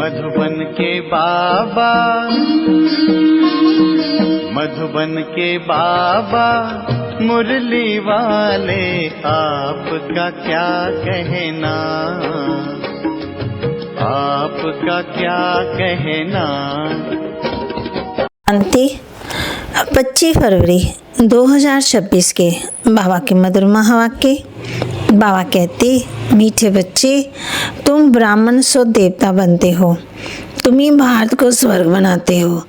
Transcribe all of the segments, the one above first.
मधुबन के बाबा, मधुबन के बाबा मुरली वाले, आपका क्या कहना, आपका क्या कहना। शांति 25 फरवरी 2026 के बाबा के मधुर महावाक्य। बाबा कहते, मीठे बच्चे, तुम ब्राह्मण सो देवता बनते हो, तुम ही भारत को स्वर्ग बनाते हो,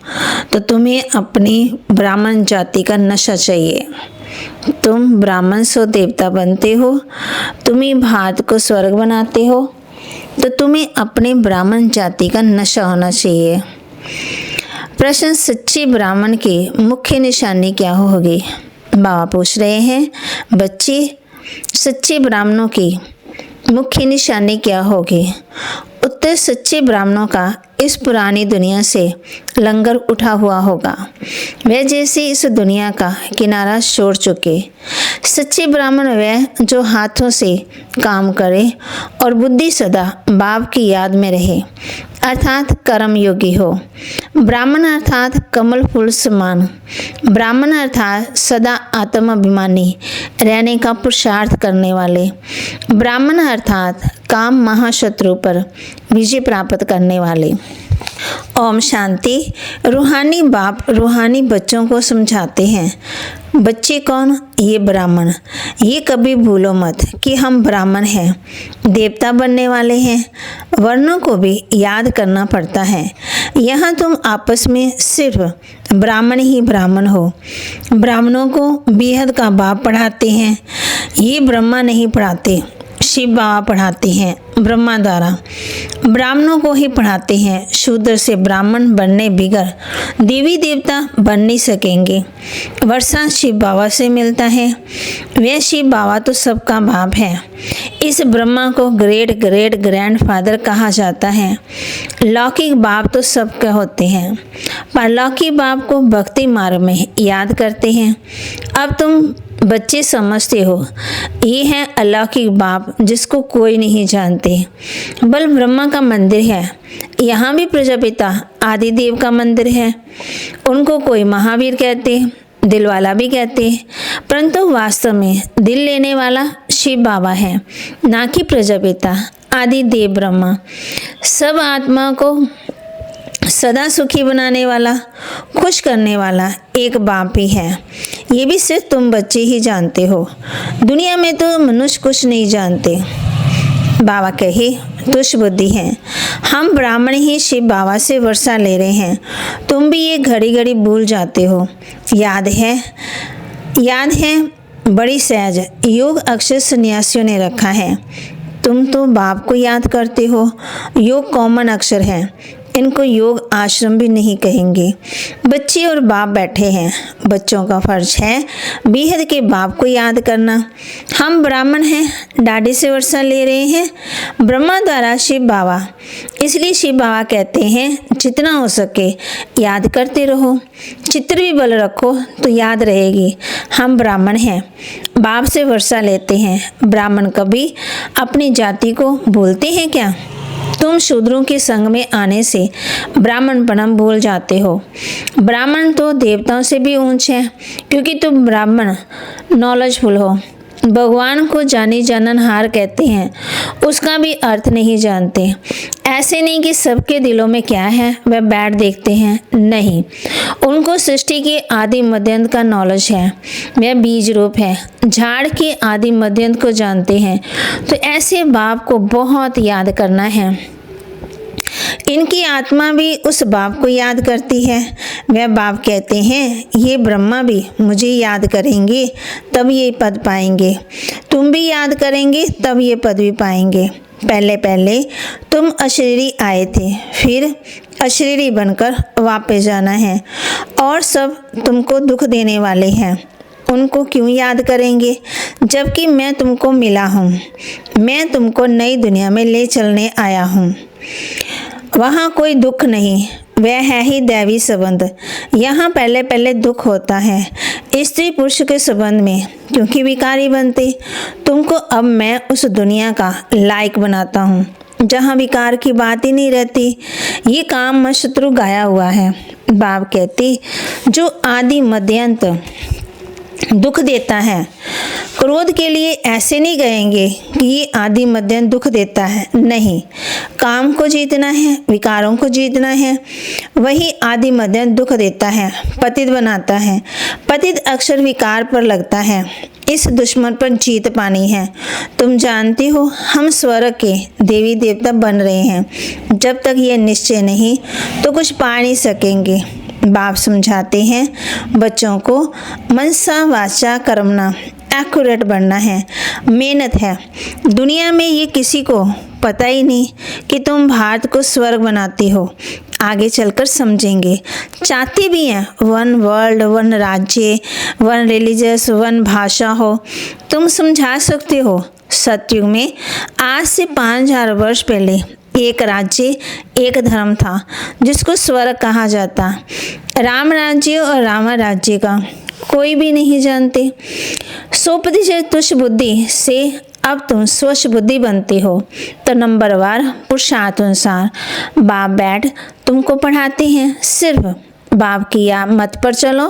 तो तुम्हें अपनी ब्राह्मण जाति का नशा चाहिए। तुम ब्राह्मण सो देवता बनते हो, तुम ही भारत को स्वर्ग बनाते हो, तो तुम्हें अपने ब्राह्मण जाति का नशा होना चाहिए। प्रश्न, सच्चे ब्राह्मण की मुख्य निशानी क्या होगी? बाबा पूछ रहे हैं, बच्चे, सच्चे ब्राह्मणों की मुख्य निशानी क्या होगी? उत्तर, सच्चे ब्राह्मणों का इस पुरानी दुनिया से लंगर उठा हुआ होगा, वे जैसे इस दुनिया का किनारा छोड़ चुके। सच्चे ब्राह्मण वह जो हाथों से काम करे और बुद्धि सदा बाप की याद में रहे, अर्थात कर्म योगी हो। ब्राह्मण अर्थात कमल फूल समान, ब्राह्मण अर्थात सदा आत्माभिमानी रहने का पुरुषार्थ करने वाले, ब्राह्मण अर्थात काम महाशत्रु पर विजय प्राप्त करने वाले। ओम शांति। रूहानी बाप रूहानी बच्चों को समझाते हैं, बच्चे कौन? ये ब्राह्मण। ये कभी भूलो मत कि हम ब्राह्मण हैं, देवता बनने वाले हैं। वर्णों को भी याद करना पड़ता है। यहाँ तुम आपस में सिर्फ ब्राह्मण ही ब्राह्मण हो। ब्राह्मणों को बेहद का बाप पढ़ाते हैं, ये ब्रह्मा नहीं पढ़ाते, शिव बाबा पढ़ाते हैं ब्रह्मा द्वारा। ब्राह्मणों को ही पढ़ाते हैं। शूद्र से ब्राह्मण बनने बिगर देवी देवता बन नहीं सकेंगे। वर्षा शिव बाबा से मिलता है, वह शिव बाबा तो सबका बाप है। इस ब्रह्मा को ग्रेट ग्रेट ग्रैंडफादर कहा जाता है। लौकिक बाप तो सबके होते हैं, परलौकिक बाप को भक्ति मार्ग में याद करते हैं। अब तुम बच्चे समझते हो, ये है अलौकिक बाप जिसको कोई नहीं जानते। बल ब्रह्मा का मंदिर है, यहाँ भी प्रजापिता आदिदेव का मंदिर है। उनको कोई महावीर कहते, दिलवाला भी कहते, परंतु वास्तव में दिल लेने वाला शिव बाबा है, ना कि प्रजापिता आदिदेव ब्रह्मा। सब आत्मा को सदा सुखी बनाने वाला, खुश करने वाला एक बाप ही है। ये भी सिर्फ तुम बच्चे ही जानते हो। दुनिया में तो मनुष्य कुछ नहीं जानते। बाबा कहे, तुच्छ बुद्धि हैं। हम ब्राह्मण ही शिव बाबा से वर्षा ले रहे हैं, तुम भी ये घड़ी घड़ी भूल जाते हो। याद है बड़ी सहज योग अक्षर सन्यासियों ने रखा है। तुम तो बाप को याद करते हो। योग कॉमन अक्षर है, इनको योग आश्रम भी नहीं कहेंगे। बच्चे और बाप बैठे हैं, बच्चों का फर्ज है बेहद के बाप को याद करना। हम ब्राह्मण हैं, डाडी से वर्षा ले रहे हैं ब्रह्मा द्वारा शिव बाबा, इसलिए शिव बाबा कहते हैं जितना हो सके याद करते रहो। चित्र भी बल रखो तो याद रहेगी। हम ब्राह्मण हैं, बाप से वर्षा लेते हैं। ब्राह्मण कभी अपनी जाति को भूलते हैं क्या? तुम शूद्रों के संग में आने से ब्राह्मण पनम भूल जाते हो। ब्राह्मण तो देवताओं से भी ऊंचे हैं, क्योंकि तुम ब्राह्मण नॉलेजफुल हो। भगवान को जानी जाननहार कहते हैं, उसका भी अर्थ नहीं जानते। ऐसे नहीं कि सबके दिलों में क्या है वह बैठ देखते हैं, नहीं, उनको सृष्टि के आदि मध्यंत का नॉलेज है। वह बीज रूप है, झाड़ के आदि मध्यंत को जानते हैं। तो ऐसे बाप को बहुत याद करना है। इनकी आत्मा भी उस बाप को याद करती है। वह बाप कहते हैं, ये ब्रह्मा भी मुझे याद करेंगे तब ये पद पाएंगे, तुम भी याद करेंगे तब ये पद भी पाएंगे। पहले पहले तुम अशरीरी आए थे, फिर अशरीरी बनकर वापस जाना है, और सब तुमको दुख देने वाले हैं। उनको क्यों याद करेंगे जबकि मैं तुमको मिला हूँ। मैं तुमको नई दुनिया में ले चलने आया हूँ। वहाँ कोई दुख नहीं, वह है ही दैवी संबंध। यहाँ पहले पहले दुख होता है स्त्री पुरुष के संबंध में, क्योंकि विकारी बनते। तुमको अब मैं उस दुनिया का लायक बनाता हूँ। जहाँ विकार की बात ही नहीं रहती। ये काम में शत्रु गाया हुआ है। बाप कहते जो आदि मध्यांत दुख देता है, क्रोध के लिए ऐसे नहीं कहेंगे कि ये आदि मध्यम दुख देता है, नहीं। काम को जीतना है, विकारों को जीतना है, वही आदि मध्यम दुख देता है, पतित बनाता है। पतित अक्षर विकार पर लगता है। इस दुश्मन पर जीत पानी है। तुम जानती हो हम स्वर्ग के देवी देवता बन रहे हैं। जब तक ये निश्चय नहीं तो कुछ पा नहीं सकेंगे। बाप समझाते हैं बच्चों को मनसा वाचा कर्मणा एक्यूरेट बनना है, मेहनत है। दुनिया में ये किसी को पता ही नहीं कि तुम भारत को स्वर्ग बनाती हो। आगे चलकर समझेंगे। चाहते भी हैं वन वर्ल्ड, वन राज्य, वन रिलीजियस, वन भाषा हो। तुम समझा सकते हो सतयुग में आज से 5000 वर्ष पहले एक राज्य, एक धर्म था जिसको स्वर्ग कहा जाता। राम राज्य और रावण राज्य का कोई भी नहीं जानते। 100% तुच्छ बुद्धि से अब तुम स्वच्छ बुद्धि बनते हो। तो नंबरवार पुरुषार्थ अनुसार बाप बैठ तुमको पढ़ाते हैं। सिर्फ बाप की मत पर चलो।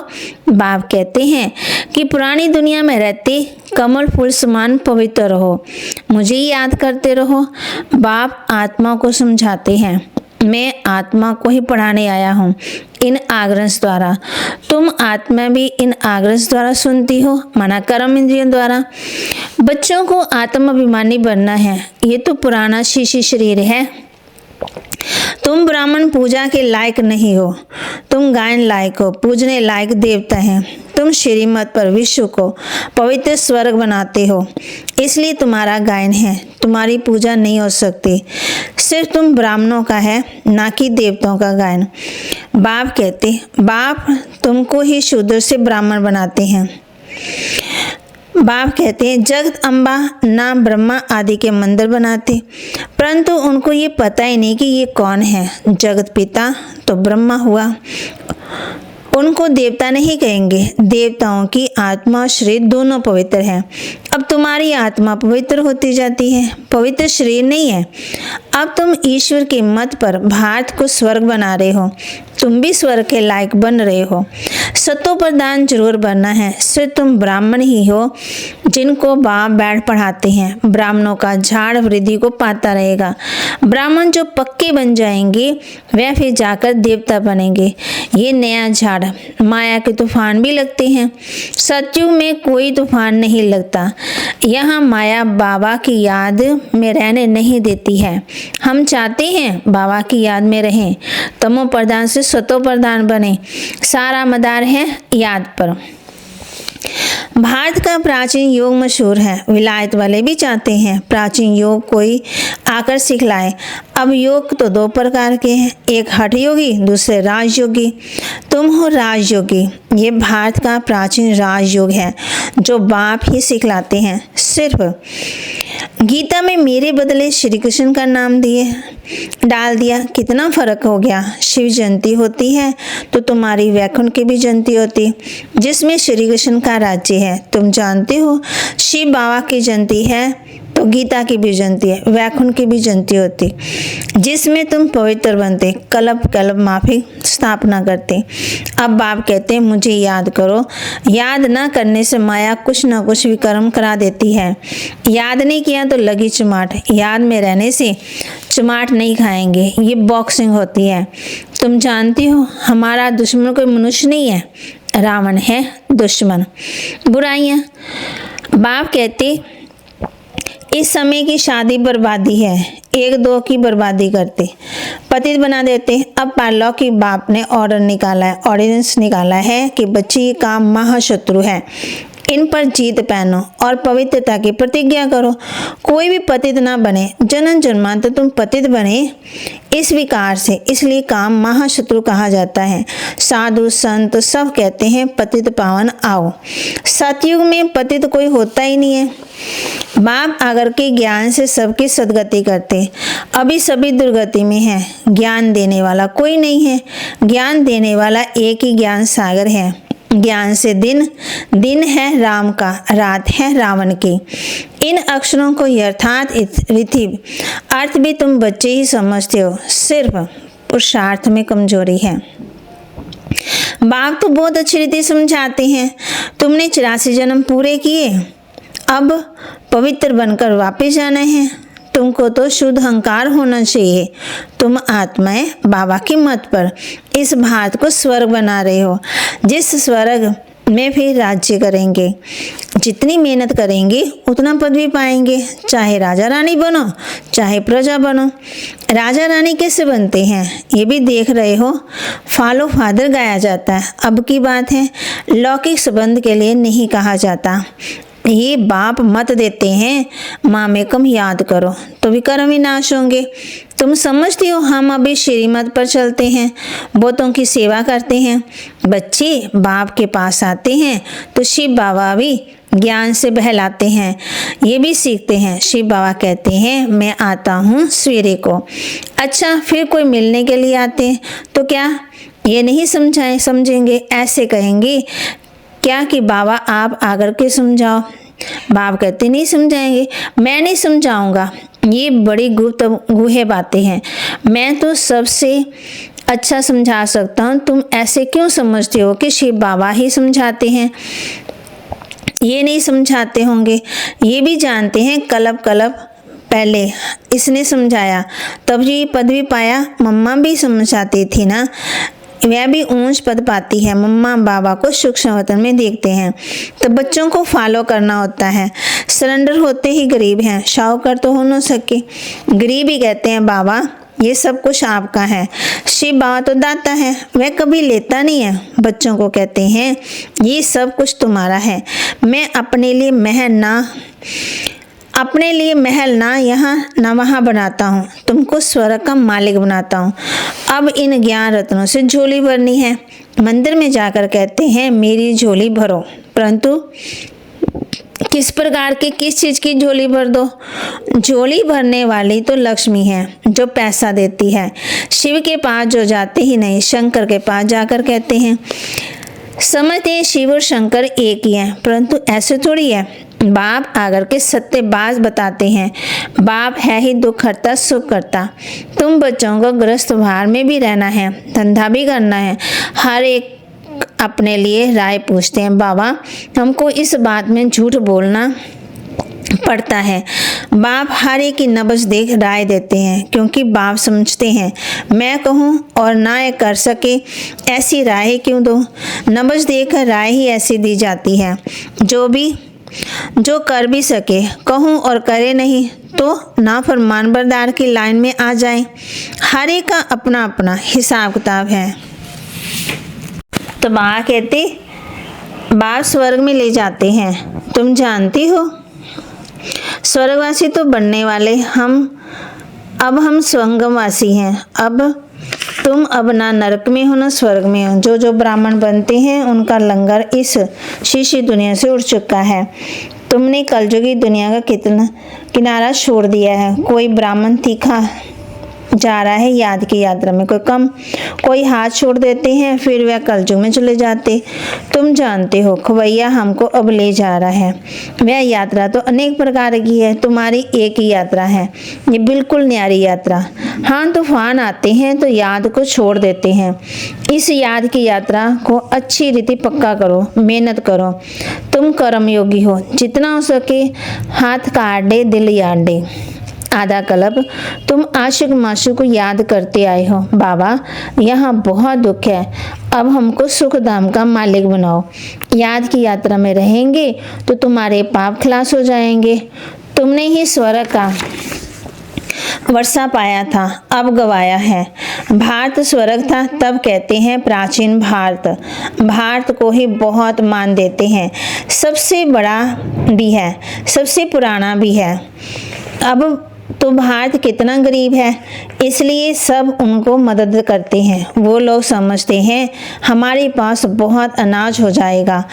बाप कहते हैं कि पुरानी दुनिया में रहते कमल फूल समान पवित्र रहो, मुझे याद करते रहो। बाप आत्मा को समझाते हैं, मैं आत्मा को ही पढ़ाने आया हूँ इन आग्रंश द्वारा। तुम आत्मा भी इन आग्रंश द्वारा सुनती हो, माना कर्म इंद्रियों द्वारा। बच्चों को आत्माभिमानी बनना है। ये तो पुराना शीशी शरीर है। तुम ब्राह्मण पूजा के लायक नहीं हो, तुम गायन लायक हो, पूजने लायक देवता हैं। तुम श्रीमत पर विश्व को पवित्र स्वर्ग बनाते हो, इसलिए तुम्हारा गायन है। तुम्हारी पूजा नहीं हो सकती। सिर्फ तुम ब्राह्मणों का है, ना कि देवताओं का गायन। बाप कहते बाप तुमको ही शूद्र से ब्राह्मण बनाते हैं। बाप कहते हैं जगत अम्बा ना ब्रह्मा आदि के मंदिर बनाते, परंतु उनको ये पता ही नहीं कि ये कौन है। जगत पिता तो ब्रह्मा हुआ, उनको देवता नहीं कहेंगे। देवताओं की आत्मा और शरीर दोनों पवित्र हैं। अब तुम्हारी आत्मा पवित्र होती जाती है, पवित्र शरीर नहीं है। अब तुम ईश्वर के मत पर भारत को स्वर्ग बना रहे हो। तुम भी स्वर्ग के लायक बन रहे हो। सतो प्रधान जरूर बनना है। सिर्फ तुम ब्राह्मण ही हो जिनको बाप बैठ पढ़ाते हैं। ब्राह्मणों का झाड़ वृद्धि को पाता रहेगा। ब्राह्मण जो पक्के बन जाएंगे वह फिर जाकर देवता बनेंगे। ये नया झाड़ माया के तूफान भी लगते हैं। सतयुग में कोई तूफान नहीं लगता। यहाँ माया बाबा की याद में रहने नहीं देती है। हम चाहते हैं बाबा की याद में रहें, तमो प्रधान से सतो प्रधान बने। सारा मदार है याद पर। भारत का प्राचीन योग मशहूर है। विलायत वाले भी चाहते हैं प्राचीन योग कोई आकर सिखलाए। अब योग तो 2 प्रकार के हैं, एक हठ योगी, दूसरे राजयोगी। तुम हो राजयोगी। ये भारत का प्राचीन राजयोग है जो बाप ही सिखलाते हैं। सिर्फ गीता में मेरे बदले श्री कृष्ण का नाम डाल दिया। कितना फर्क हो गया। शिव जयंती होती है तो तुम्हारी वैकुंठ की भी जयंती होती, जिसमें श्री कृष्ण का राज्य है। तुम जानते हो शिव बाबा की जयंती है तो गीता की भी जयंती है, वैकुंठ की भी जयंती होती, जिसमें तुम पवित्र बनते, कल्प माफी स्थापना करते। अब बाप कहते हैं मुझे याद करो। याद ना करने से माया कुछ ना कुछ विकर्म करा देती है। याद नहीं किया तो लगी चमाट। याद में रहने से चमाट नहीं खाएंगे। ये बॉक्सिंग होती है। तुम जानती हो हमारा दुश्मन कोई मनुष्य नहीं है, रावण है दुश्मन। बुराइयां। बाप कहते इस समय की शादी बर्बादी है। 1-2 की बर्बादी करते, पतित बना देते। अब पार्लॉ की बाप ने ऑर्डिनेंस निकाला है कि बच्ची ये काम महाशत्रु है। इन पर जीत पहनो और पवित्रता की प्रतिज्ञा करो। कोई भी पतित ना बने। जन्म जन्मांतर तुम पतित बने इस विकार से, इसलिए काम महाशत्रु कहा जाता है। साधु संत सब कहते हैं पतित पावन आओ। सतयुग में पतित कोई होता ही नहीं है। बाप आगर के ज्ञान से सबकी सदगति करते। अभी सभी दुर्गति में है। ज्ञान देने वाला कोई नहीं है। ज्ञान देने वाला एक ही ज्ञान सागर है। ज्ञान से दिन, दिन है राम का, रात है रावण की। इन अक्षरों को यथार्थ रीति अर्थ भी तुम बच्चे ही समझते हो, सिर्फ पुरुषार्थ में कमजोरी है। बाप तो बहुत अच्छी रीति समझाते हैं। तुमने 84 जन्म पूरे किए, अब पवित्र बनकर वापस जाना है। तुमको तो शुद्ध अहंकार होना चाहिए। तुम आत्माएं बाबा की मत पर इस भारत को स्वर्ग बना रहे हो, जिस स्वर्ग में फिर राज्य करेंगे। जितनी मेहनत करेंगे उतना पद भी पाएंगे, चाहे राजा रानी बनो चाहे प्रजा बनो। राजा रानी कैसे बनते हैं ये भी देख रहे हो। फॉलो फादर गाया जाता है। अब की बात है, लौकिक संबंध के लिए नहीं कहा जाता। ये बाप मत देते हैं, माँ में कम याद करो तो भी कर्म विनाश होंगे। तुम समझती हो हम अभी श्रीमत पर चलते हैं, बहुतों की सेवा करते हैं। बच्चे बाप के पास आते हैं तो शिव बाबा भी ज्ञान से बहलाते हैं, ये भी सीखते हैं। शिव बाबा कहते हैं मैं आता हूँ सवेरे को। अच्छा, फिर कोई मिलने के लिए आते हैं तो क्या ये नहीं समझेंगे? ऐसे कहेंगे क्या कि बाबा आप आकर के समझाओ। बाप कहते नहीं समझाएंगे, मैं नहीं समझाऊंगा, ये बड़ी गुप्त गूढ़ बातें हैं, मैं तो सबसे अच्छा समझा सकता हूँ। तुम ऐसे क्यों समझते हो कि शिव बाबा ही समझाते हैं? ये नहीं समझाते होंगे, ये भी जानते हैं कलब पहले इसने समझाया तब ये पद भी पाया। मम्मा भी समझाती थी ना, वह भी ऊंच पद पाती है। मम्मा बाबा को सूक्ष्म वतन में देखते हैं तो बच्चों को फॉलो करना होता है। सरेंडर होते ही गरीब हैं, शाहूकार तो हो न सके। गरीब ही कहते हैं बाबा ये सब कुछ आपका है। शिव बाबा तो दाता है, वह कभी लेता नहीं है। बच्चों को कहते हैं ये सब कुछ तुम्हारा है, मैं अपने लिए महल ना यहाँ ना वहाँ बनाता हूँ, तुमको स्वर्ग का मालिक बनाता हूँ। अब इन ज्ञान रत्नों से झोली भरनी है। मंदिर में जाकर कहते हैं मेरी झोली भरो, परंतु किस प्रकार की, किस चीज की झोली भर दो? झोली भरने वाली तो लक्ष्मी है जो पैसा देती है। शिव के पास जो जाते ही नहीं, शंकर के पास जाकर कहते हैं। समझते हैं शिव और शंकर एक ही हैं, परंतु ऐसे थोड़ी है। बाप आकर के सत्य बात बताते हैं। बाप है ही दुख हरता सुख करता। तुम बच्चों को गृहस्थ भार में भी रहना है, धंधा भी करना है। हर एक अपने लिए राय पूछते हैं। बाबा हमको इस बात में झूठ बोलना पड़ता है। बाप हर एक की नब्ज देख राय देते हैं, क्योंकि बाप समझते हैं मैं कहूँ और ना कर सके ऐसी राय क्यों दो। नब्ज देख राय ही ऐसी दी जाती है जो कर भी सके। कहूँ और करे नहीं तो नाफरमान बरदार की लाइन में आ जाए। हर एक का अपना अपना हिसाब किताब है। तो माँ कहते बाप स्वर्ग में ले जाते हैं, तुम जानती हो। स्वर्गवासी तो बनने वाले अब हम स्वर्गवासी हैं। अब तुम अब ना नरक में हो ना स्वर्ग में हो। जो ब्राह्मण बनते हैं उनका लंगर इस शीशी दुनिया से उड़ चुका है। तुमने कलयुगी दुनिया का कितना किनारा छोड़ दिया है। कोई ब्राह्मण तीखा जा रहा है याद की यात्रा में, कोई हाथ छोड़ देते हैं, फिर वह कलयुग में चले जाते। तुम जानते हो खवैया हमको अब ले जा रहा है। वह यात्रा तो अनेक प्रकार की है, तुम्हारी एक ही यात्रा है, ये बिल्कुल न्यारी यात्रा। हाँ, तूफान आते हैं तो याद को छोड़ देते हैं। इस याद की यात्रा को अच्छी रीति पक्का करो, मेहनत करो। तुम कर्मयोगी हो, जितना हो सके हाथ काट दे दिल याद दे। आधा कल्प तुम आशिक माशूक को याद करते आए हो। बाबा यहाँ बहुत दुख है, अब हमको सुख धाम का मालिक बनाओ। याद की यात्रा में रहेंगे तो तुम्हारे पाप खलास हो जाएंगे। तुमने ही स्वर्ग का वर्षा पाया था, अब गवाया है। भारत स्वर्ग था तब कहते हैं प्राचीन भारत को ही बहुत मान देते हैं। सबसे बड़ा भी है, सबसे पुराना भी है। अब तो भारत कितना गरीब है, इसलिए सब उनको मदद करते हैं। वो लोग समझते हैं हमारे पास बहुत अनाज हो जाएगा,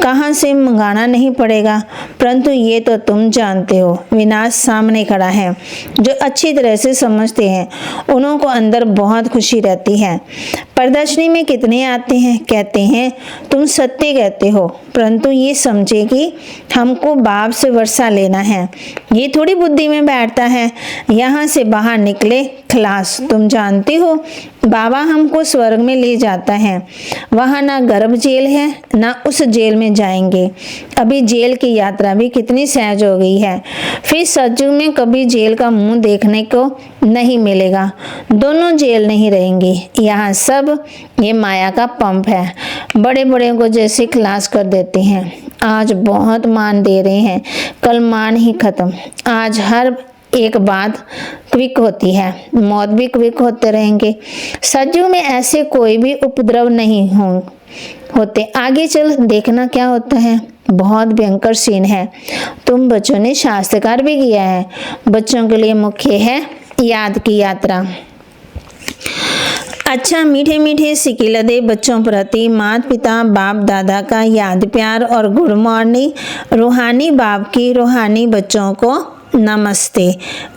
कहाँ से मंगाना नहीं पड़ेगा, परंतु ये तो तुम जानते हो विनाश सामने खड़ा है। जो अच्छी तरह से समझते हैं उन्हों को अंदर बहुत खुशी रहती है। प्रदर्शनी में कितने आते हैं, कहते हैं तुम सत्य कहते हो, परंतु ये समझे कि हमको बाप से वर्षा लेना है। ये थोड़ी बुद्धि में बैठता है यहाँ से बाहर निकले खलास। तुम जानते हो बाबा हमको स्वर्ग में ले जाता है, वहाँ ना गर्भ जेल है ना उस जेल में जाएंगे। अभी जेल की यात्रा भी कितनी सहज हो गई है, फिर सत्युग में कभी जेल का मुंह देखने को नहीं मिलेगा। दोनों जेल नहीं रहेंगे, यहाँ सब ये माया का पंप है। बड़े बड़े को जैसे खलास कर देते हैं। आज बहुत मान दे रहे हैं, कल मान ही खत्म। आज हर एक बात क्विक होती है, मौत भी क्विक होते रहेंगे। सत्युग में ऐसे कोई भी उपद्रव नहीं होते। आगे चल देखना क्या होता है, बहुत भयंकर सीन है। तुम बच्चों ने शास्त्रकार भी किया है। बच्चों के लिए मुख्य है याद की यात्रा। अच्छा, मीठे मीठे सिकिलदे बच्चों प्रति माता पिता बाप दादा का याद प्यार और गुड मॉर्निंग। रूहानी बाप की रूहानी बच्चों को नमस्ते।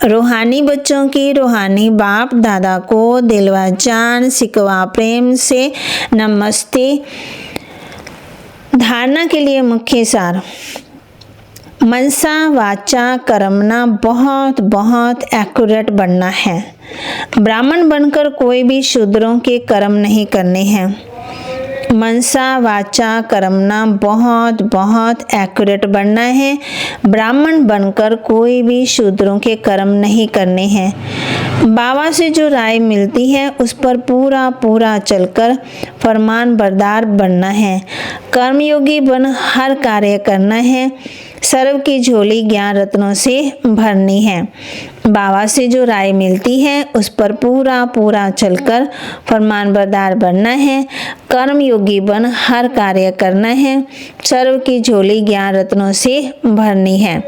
रूहानी बच्चों की रूहानी बाप दादा को दिलवा जान सिकवा प्रेम से नमस्ते। धारणा के लिए मुख्य सार, मनसा वाचा कर्मना बहुत बहुत एक्यूरेट बनना है। ब्राह्मण बनकर कोई भी शूद्रों के कर्म नहीं करने हैं। मनसा वाचा कर्मना बहुत बहुत एक्यूरेट बनना है। ब्राह्मण बनकर कोई भी शूद्रों के कर्म नहीं करने हैं। बाबा से जो राय मिलती है उस पर पूरा पूरा चलकर फरमान बरदार बनना है। कर्मयोगी बन हर कार्य करना है। सर्व की झोली ज्ञान रत्नों से भरनी है। बाबा से जो राय मिलती है उस पर पूरा पूरा चलकर फरमान बरदार बनना है। कर्म योगी बन हर कार्य करना है। सर्व की झोली ज्ञान रत्नों से भरनी है।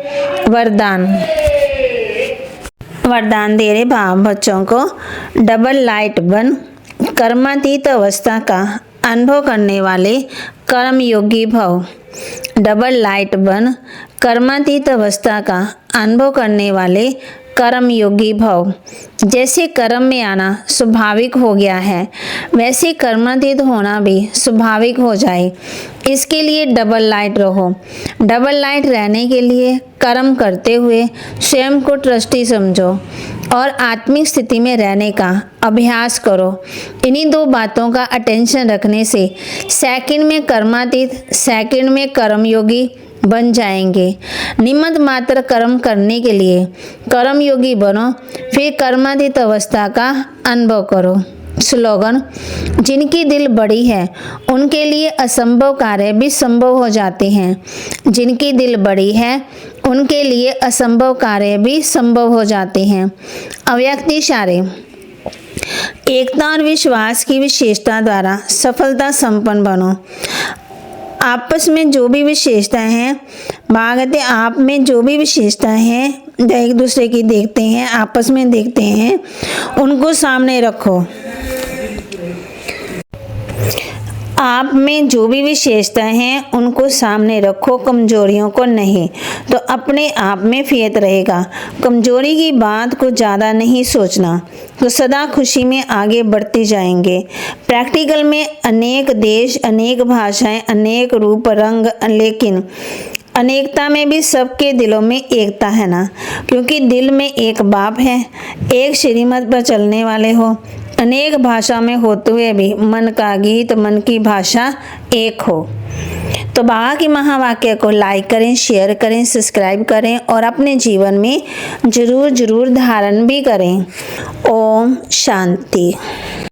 वरदान। वरदान दे रहे बाप बच्चों को, डबल लाइट बन कर्मातीत अवस्था का अनुभव करने वाले कर्म योगी भव। डबल लाइट बन कर्मातीत अवस्था का अनुभव करने वाले कर्म योगी भव। जैसे कर्म में आना स्वाभाविक हो गया है, वैसे कर्मातीत होना भी स्वाभाविक हो जाए। इसके लिए डबल लाइट रहो। डबल लाइट रहने के लिए कर्म करते हुए स्वयं को ट्रस्टी समझो और आत्मिक स्थिति में रहने का अभ्यास करो। इन्हीं दो बातों का अटेंशन रखने से सेकंड में कर्मातीत, सेकंड में कर्मयोगी बन जाएंगे। निमित्त मात्र कर्म करने के लिए कर्मयोगी बनो, फिर कर्मातीत अवस्था का अनुभव करो। स्लोगन, जिनकी दिल बड़ी है उनके लिए असंभव कार्य भी संभव हो जाते हैं। जिनकी दिल बड़ी है उनके लिए असंभव कार्य भी संभव हो जाते हैं। अव्यक्त इशारे, एकता और विश्वास की विशेषता द्वारा सफलता संपन्न बनो। आपस में जो भी विशेषताएं हैं, भागते आप में जो भी विशेषताएं हैं जो एक दूसरे की देखते हैं, आपस में देखते हैं, उनको सामने रखो। आप में जो भी विशेषताएं हैं उनको सामने रखो, कमजोरियों को नहीं, तो अपने आप में फेथ रहेगा। कमजोरी की बात को ज़्यादा नहीं सोचना, तो सदा खुशी में आगे बढ़ते जाएंगे। प्रैक्टिकल में अनेक देश, अनेक भाषाएं, अनेक रूप रंग, लेकिन अनेकता में भी सबके दिलों में एकता है ना, क्योंकि दिल में एक बाप है। एक श्रीमत पर चलने वाले हो, अनेक भाषा में होते हुए भी मन का गीत, मन की भाषा एक हो। तो बाबा की महावाक्य को लाइक करें, शेयर करें, सब्सक्राइब करें और अपने जीवन में जरूर धारण भी करें। ओम शांति।